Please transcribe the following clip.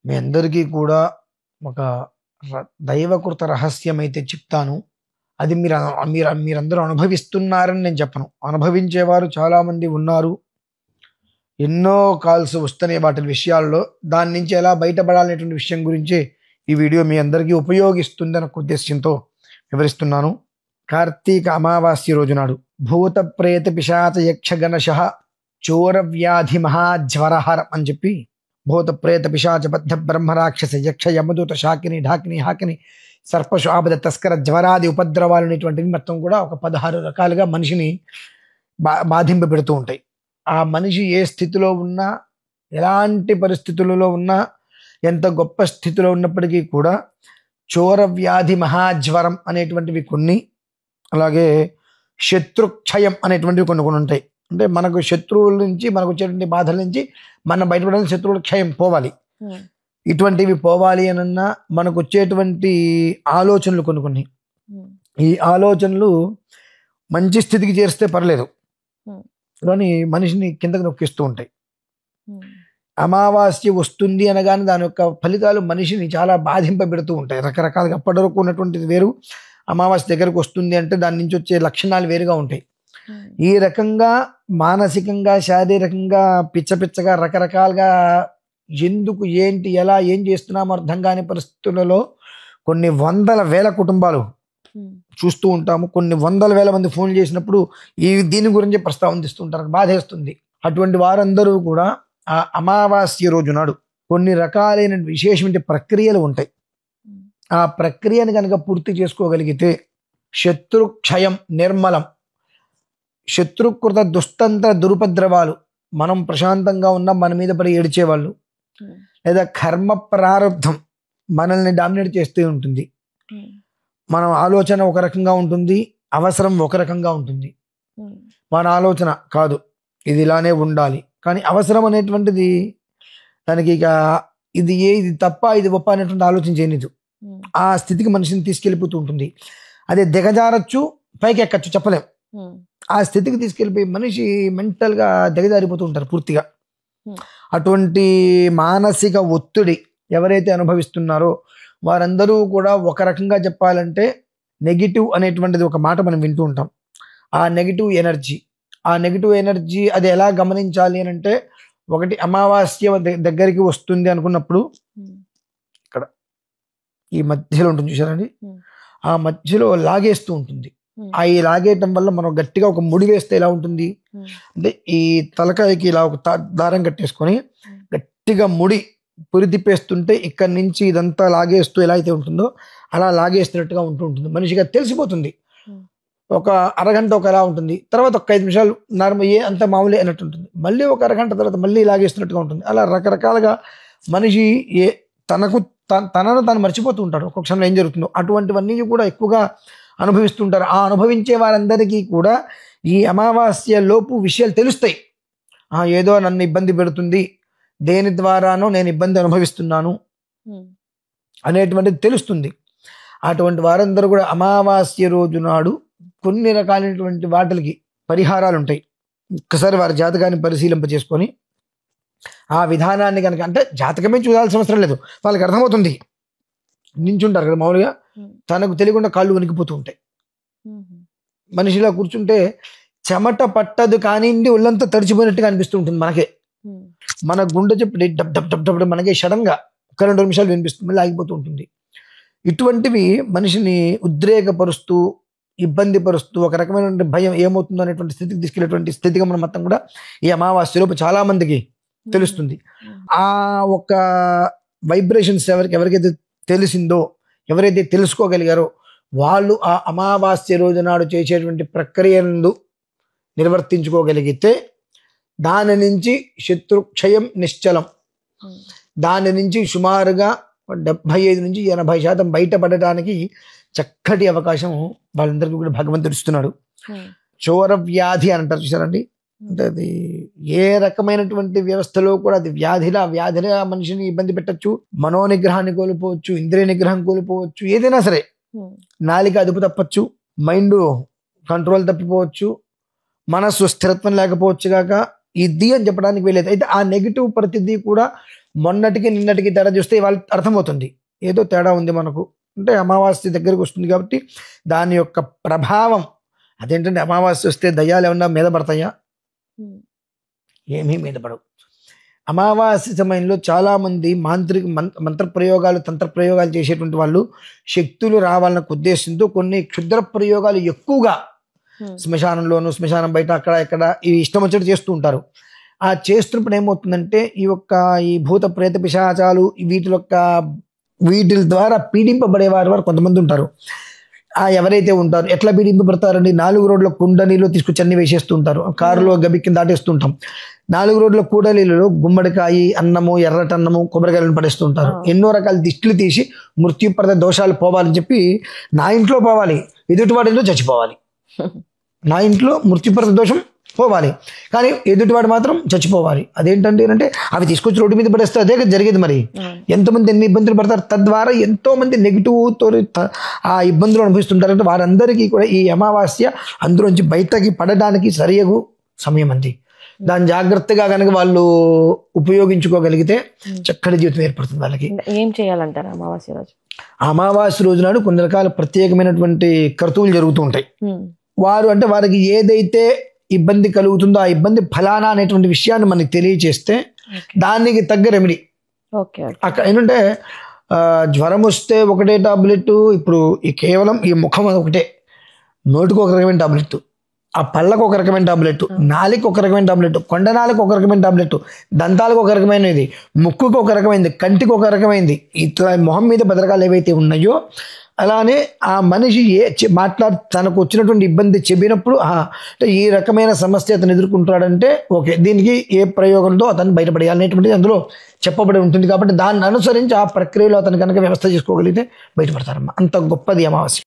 మీ అందరికీ కూడా ఒక దైవకృత రహస్యం అయితే చెప్తాను. అది మీరందరూ అనుభవిస్తున్నారని నేను చెప్పను. అనుభవించేవారు చాలామంది ఉన్నారు. ఎన్నో కాల్స్ వస్తున్నాయి వాటి విషయాల్లో. దాని నుంచి ఎలా బయటపడాలనేటువంటి విషయం గురించి ఈ వీడియో మీ అందరికీ ఉపయోగిస్తుందన్న ఉద్దేశ్యంతో వివరిస్తున్నాను. కార్తీక అమావాస్య రోజు నాడు భూత ప్రేత పిశాచ యక్ష గణశః చోర వ్యాధి మహాజ్వరహర అని చెప్పి భూత ప్రేత పిశాచ బద్ధ బ్రహ్మ రాక్షస యక్ష యమదూత శాకిని ఢాకిని హాకిని సర్పశు ఆపద తస్కర జ్వరాది ఉపద్రవాలు అనేటువంటివి మొత్తం కూడా ఒక 16 రకాలుగా మనిషిని బాధింప పెడుతూ ఉంటాయి. ఆ మనిషి ఏ స్థితిలో ఉన్నా, ఎలాంటి పరిస్థితులలో ఉన్నా, ఎంత గొప్ప స్థితిలో ఉన్నప్పటికీ కూడా చోర వ్యాధి మహాజ్వరం అనేటువంటివి కొన్ని, అలాగే శత్రుక్షయం అనేటువంటివి కొన్ని ఉంటాయి. అంటే మనకు శత్రువుల నుంచి మనకు వచ్చేటువంటి బాధల నుంచి మనం బయటపడాలి, శత్రువుల క్షయం పోవాలి. ఇటువంటివి పోవాలి అనన్నా మనకు వచ్చేటువంటి ఆలోచనలు కొన్ని ఈ ఆలోచనలు మంచి స్థితికి చేరిస్తే పర్లేదు, కానీ మనిషిని కిందకి నొక్కిస్తూ ఉంటాయి. అమావాస్య వస్తుంది అనగానే దాని యొక్క ఫలితాలు మనిషిని చాలా బాధింపబెడుతూ ఉంటాయి. రకరకాలుగా అప్పటి వరకు ఉన్నటువంటిది వేరు, అమావాస్య దగ్గరకు వస్తుంది అంటే దాని నుంచి వచ్చే లక్షణాలు వేరుగా ఉంటాయి. ఈ రకంగా మానసికంగా, శారీరకంగా పిచ్చగా రకరకాలుగా ఎందుకు, ఏంటి, ఎలా, ఏం చేస్తున్నామో అర్థం కాని పరిస్థితులలో కొన్ని వందల వేల కుటుంబాలు చూస్తూ ఉంటాము. కొన్ని వందల వేల మంది ఫోన్ చేసినప్పుడు దీని గురించి ప్రస్తావనిస్తూ ఉంటారు, బాధేస్తుంది. అటువంటి వారందరూ కూడా ఆ అమావాస్య రోజు నాడు కొన్ని రకాలైన విశేషమైన ప్రక్రియలు ఉంటాయి. ఆ ప్రక్రియను కనుక పూర్తి చేసుకోగలిగితే శత్రుక్షయం నిర్మలం, శత్రుకృత దుస్తంత్ర దురుపద్రవాలు, మనం ప్రశాంతంగా ఉన్న మన మీద పడి ఏడ్చేవాళ్ళు, లేదా కర్మ ప్రారంధం మనల్ని డామినేట్ చేస్తూ ఉంటుంది. మన ఆలోచన ఒక రకంగా ఉంటుంది, అవసరం ఒక రకంగా ఉంటుంది. మన ఆలోచన కాదు, ఇది ఇలానే ఉండాలి, కానీ అవసరం అనేటువంటిది దానికి ఇక ఇది తప్ప ఇది గొప్ప అనేటువంటి ఆలోచన చేయనిదు. ఆ స్థితికి మనిషిని తీసుకెళ్ళిపోతూ ఉంటుంది. అదే దిగజారచ్చు, పైకి ఎక్కచ్చు, చెప్పలేం. ఆ స్థితికి తీసుకెళ్ళిపోయి మనిషి మెంటల్గా దిగజారిపోతూ ఉంటారు పూర్తిగా. అటువంటి మానసిక ఒత్తిడి ఎవరైతే అనుభవిస్తున్నారో వారందరూ కూడా ఒక రకంగా చెప్పాలంటే నెగిటివ్ అనేటువంటిది ఒక మాట మనం వింటూ ఉంటాం. ఆ నెగిటివ్ ఎనర్జీ అది ఎలా గమనించాలి అని అంటే, ఒకటి అమావాస్య దగ్గరికి వస్తుంది అనుకున్నప్పుడు ఇక్కడ ఈ మధ్యలో ఉంటుంది చూసారండి, ఆ మధ్యలో లాగేస్తూ ఉంటుంది. ఆ ఈ లాగేయటం వల్ల మనం గట్టిగా ఒక ముడి వేస్తే ఎలా ఉంటుంది అంటే, ఈ తలకాయకి ఇలా ఒక దారం కట్టేసుకొని గట్టిగా ముడి పురి తిప్పేస్తుంటే ఇక్కడి నుంచి ఇదంతా లాగేస్తూ ఎలా అయితే ఉంటుందో అలా లాగేస్తున్నట్టుగా ఉంటుంది. మనిషిగా తెలిసిపోతుంది. ఒక అరగంట ఒకలా ఉంటుంది, తర్వాత ఒక 5 నిమిషాలు నార్మల్ అంత మామూలే అన్నట్టు ఉంటుంది. మళ్ళీ ఒక అరగంట తర్వాత మళ్ళీ లాగేస్తున్నట్టుగా ఉంటుంది. అలా రకరకాలుగా మనిషి తనను తాను మర్చిపోతూ ఉంటాడు. ఒక్కొక్క క్షణంలో ఏం జరుగుతుందో అటువంటివన్నీ కూడా ఎక్కువగా అనుభవిస్తుంటారు. ఆ అనుభవించే వారందరికీ కూడా ఈ అమావాస్య లోపు విషయాలు తెలుస్తాయి. ఏదో నన్ను ఇబ్బంది పెడుతుంది, దేని ద్వారానో నేను ఇబ్బంది అనుభవిస్తున్నాను అనేటువంటిది తెలుస్తుంది. అటువంటి వారందరూ కూడా అమావాస్య రోజు నాడు కొన్ని రకాలైనటువంటి వాటికి పరిహారాలు ఉంటాయి. ఒక్కసారి వారి జాతకాన్ని పరిశీలింప చేసుకొని ఆ విధానాన్ని కనుక, అంటే జాతకమే చూడాల్సిన అవసరం లేదు, వాళ్ళకి అర్థమవుతుంది. నించుంటారు కదా మామూలుగా, తనకు తెలియకుండా కాళ్ళు వణికిపోతూ ఉంటాయి. మనిషిలా కూర్చుంటే చెమట పట్టదు కానీ ఒళ్ళంతా తడిచిపోయినట్టుగా అనిపిస్తూ ఉంటుంది మనకే. మన గుండె చెప్పి డబ్ డబ్ డబ్ డబ్ మనకే సడన్ గా 1-2 నిమిషాలు వినిపిస్తుంది, మళ్ళీ ఆగిపోతూ ఉంటుంది. ఇటువంటివి మనిషిని ఉద్రేకపరుస్తూ, ఇబ్బంది పరుస్తూ, ఒక రకమైనటువంటి భయం ఏమవుతుందో అనేటువంటి స్థితికి తీసుకెళ్ళేటువంటి స్థితిగా మొత్తం కూడా ఈ అమావాస్యలోపు చాలా మందికి తెలుస్తుంది. ఆ ఒక వైబ్రేషన్స్ ఎవరికైతే తెలిసిందో, ఎవరైతే తెలుసుకోగలిగారో వాళ్ళు ఆ అమావాస్య రోజు నాడు చేసేటువంటి ప్రక్రియను నిర్వర్తించుకోగలిగితే దాని నుంచి శత్రుక్షయం నిశ్చలం, దాని నుంచి సుమారుగా 75 నుంచి 80% బయటపడటానికి చక్కటి అవకాశం వాళ్ళందరికీ కూడా భగవంతుడు ఇస్తున్నాడు. చోర వ్యాధి అని అంటారు చూసారండి, అంటే అది ఏ రకమైనటువంటి వ్యవస్థలో కూడా అది వ్యాధిలా మనిషిని ఇబ్బంది పెట్టచ్చు. మనోనిగ్రహాన్ని కోల్పోవచ్చు, ఇంద్రియ నిగ్రహం కోల్పోవచ్చు, ఏదైనా సరే. నాలిక అదుపు తప్పచ్చు, మైండ్ కంట్రోల్ తప్పిపోవచ్చు, మనస్సు స్థిరత్వం లేకపోవచ్చు కాక ఇది అని చెప్పడానికి వెళ్ళేది. అయితే ఆ నెగిటివ్ ప్రతిదీ కూడా మొన్నటికి నిన్నటికి తేడా చూస్తే వాళ్ళు అర్థమవుతుంది ఏదో తేడా ఉంది మనకు అంటే అమావాస్య దగ్గరకు వస్తుంది కాబట్టి దాని యొక్క ప్రభావం అదేంటంటే అమావాస్య వస్తే దయ్యాలు ఏమన్నా మీద పడతాయా ఏమీ మీద పడవు అమావాస్య సమయంలో చాలామంది మంత్ర ప్రయోగాలు తంత్ర ప్రయోగాలు చేసేటువంటి వాళ్ళు శక్తులు రావాలన్న ఉద్దేశంతో కొన్ని క్షుద్ర ప్రయోగాలు ఎక్కువగా శ్మశానంలోను శ్మశానం బయట అక్కడ ఇక్కడ ఇవి ఇష్టం వచ్చేట్టు చేస్తూ ఉంటారు ఆ చేస్తున్నప్పుడు ఏమవుతుందంటే ఈ భూత ప్రేత పిశాచాలు వీటి ద్వారా పీడింపబడేవారు కొంతమంది ఉంటారు ఎవరైతే ఉంటారు ఎట్లా పీడింపబడతారండి 4 రోడ్ల కుండలీలో తీసుకొచ్చి అన్ని వేసేస్తూ ఉంటారు కారులో గబిక్కిని దాటేస్తుంటాం 4 రోడ్ల కూడలీలలో గుమ్మడికాయ అన్నము ఎర్రటన్నము కొబ్బరికాయలను పడేస్తూ ఉంటారు ఎన్నో రకాల దిష్టిలు తీసి మృత్యుప్రద దోషాలు పోవాలని చెప్పి నా ఇంట్లో పోవాలి ఎదుటివాడి ఇంట్లో చచ్చిపోవాలి నా ఇంట్లో మృత్యుప్రద దోషం పోవాలి కానీ ఎదుటివాడు మాత్రం చచ్చిపోవాలి అదేంటంటే అంటే అవి తీసుకొచ్చి రోడ్డు మీద పడేస్తే అదే జరిగేది మరి ఎంతమంది ఎన్ని ఇబ్బందులు పడతారు తద్వారా ఎంతో మంది నెగిటివ్ తో ఆ ఇబ్బందులు అనుభవిస్తుంటారంటే వారందరికీ కూడా ఈ అమావాస్య అందులోంచి బయటకి పడడానికి సరియగు సమయం అంది దాన్ని జాగ్రత్తగా కనుక వాళ్ళు ఉపయోగించుకోగలిగితే చక్కటి జీవితం ఏర్పడుతుంది వాళ్ళకి ఏం చేయాలంటారు అమావాస్య రోజు నాడు కొన్ని రకాల ప్రత్యేకమైనటువంటి కర్తువులు జరుగుతూ ఉంటాయి వారికి ఏదైతే ఇబ్బంది కలుగుతుందో ఆ ఇబ్బంది ఫలానా అనేటువంటి విషయాన్ని మనకి తెలియచేస్తే దానికి తగ్గ రెమెడీ అక్కడ ఏంటంటే జ్వరం వస్తే ఒకటే టాబ్లెట్ ఇప్పుడు కేవలం ఈ ముఖం ఒకటే నోటికి ఒక రకమైన టాబ్లెట్ ఆ పళ్ళకు ఒక రకమైన టాబ్లెట్ నాలికి ఒక రకమైన టాబ్లెట్ కొండనాలకు ఒక రకమైన టాబ్లెట్ దంతాలకు ఒక రకమైనది ముక్కుకు ఒక రకమైనది కంటికి ఒక రకమైనది ఇట్లా మొహం మీద భద్రకాలు ఏవైతే ఉన్నాయో అలానే ఆ మనిషి తనకు వచ్చినటువంటి ఇబ్బంది చెప్పినప్పుడు అంటే ఈ రకమైన సమస్య అతను ఎదుర్కొంటాడంటే ఓకే దీనికి ఏ ప్రయోగంతో అతను బయటపడేయాలి అనేటువంటిది అందులో చెప్పబడి ఉంటుంది కాబట్టి దాన్ని అనుసరించి ఆ ప్రక్రియలో అతను కనుక వ్యవస్థ చేసుకోగలిగితే బయటపడతారమ్మా అంత గొప్పది అమావాస్య